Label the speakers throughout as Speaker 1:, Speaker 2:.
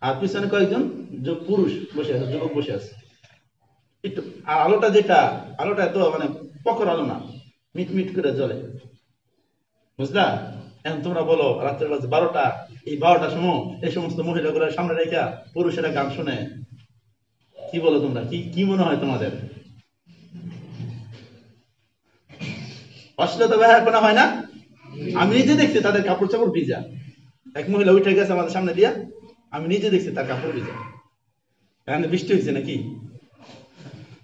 Speaker 1: আর পিছনে কয়েকজন পুরুষ বসে আছে, যুবক বসে আছে একটু। আর আলোটা আলোটা তো মানে প্রখর আলো না, মিট মিট করে জ্বলে, বুঝলা? এখন তোমরা বলো রাত্রের বাজে 12টা, এই 12টার সময় এই সমস্ত মহিলাগুলো সামনে রেখা পুরুষেরা গান শুনে, কি বলো তোমরা? কি কি মনে হয় তোমাদের? অশ্লীলতা ব্যবহার হয় না? আমি নিজে দেখছি তাদের কাপড় চাপড় ভিজা। এক মহিলা উঠে গেছে আমাদের সামনে দিয়া, আমি নিজে দেখছি তার কাপড় ভিজা। এখানে বৃষ্টি হয়েছে নাকি?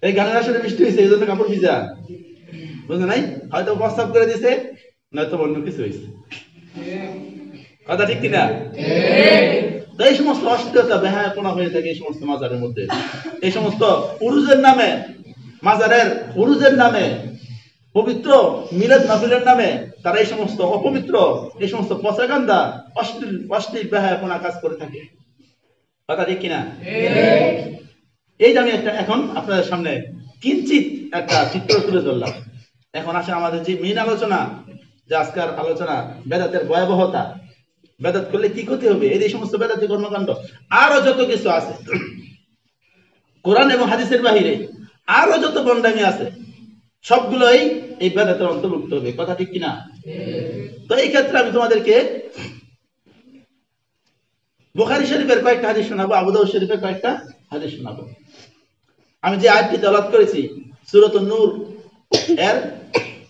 Speaker 1: এই গানের আসলে বৃষ্টি হয়েছে, এই জন্য কাপড় ভিজা, বুঝলে নাই? হয়তো প্রস্তাব করে দিছে, নয়তো অন্য কিছু হয়েছে। কথা ঠিক কিনা? তো এই সমস্ত অশ্লীলতা বেহায়াপনা হয়ে থাকে এই সমস্ত মাজারের মধ্যে। এই সমস্ত উরুজের নামে, মাজারের উরুজের নামে, পবিত্র মিলাদ মাহফিলের নামে তারা এই সমস্ত অপবিত্র, এই সমস্ত পচাগান্দা, অশ্লীল অশ্লীল বেহায়াপনা কাজ করে থাকে। কথা ঠিক কিনা? এই যে আমি এখন আপনাদের সামনে কিঞ্চিত একটা চিত্র তুলে ধরলাম। এখন আসে আমাদের যে মেইন আলোচনা, যে আজকের আলোচনা বেদাতের ভয়াবহতা, বেদাত করলে কি ক্ষতি হবে, এই সমস্ত বেদাতি কর্মকাণ্ড আরো যত কিছু আছে কোরআন এবং হাদিসের বাহিরে, আরো যত বন্ডামি আছে সবগুলোই এই বেদাতের অন্তর্ভুক্ত হবে। কথা ঠিক কিনা? তো এই ক্ষেত্রে আমি তোমাদেরকে বুখারী শরীফের কয়েকটা হাদিস শোনাবো, আবু দাউদ শরীফের কয়েকটা হাদিস শোনাবো। আমি যে আয়াতটি তেলাওয়াত করেছি সূরাতুন নূর এর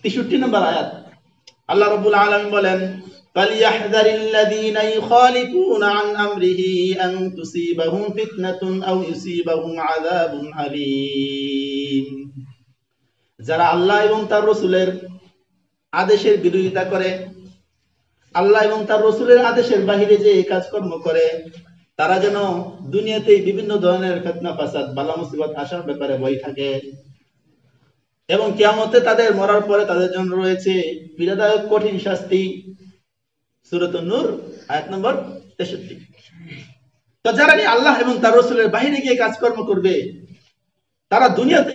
Speaker 1: 63 নম্বর আয়াত, আল্লাহ রাব্বুল আলামিন বলেন, ফালিয়াহযারিল্লাযীনা ইখালিফুনা আন আমরিহি আন তুসিবাহুম ফিতনাতুন আও ইউসিবাহুম আযাবুন আলীম। যারা আল্লাহ এবং তার রাসূলের আদেশের বিরোধিতা করে, আল্লাহ এবং তার রাসূলের আদেশের বাহিরে যে এই কাজকর্ম করে, তারা যেন দুনিয়াতে বিভিন্ন ধরনের ফিতনা ফাসাদ বালা মুসিবত আসার ব্যাপারে ভয় থাকে, এবং কিয়ামতে তাদের মরার পরে তাদের জন্য রয়েছে পীড়াদায়ক কঠিন শাস্তি। সূরাতুন নূর আয়াত নম্বর 63। তো যারা আল্লাহ এবং তার রাসূলের বাহিরে গিয়ে কাজকর্ম করবে, তারা দুনিয়াতে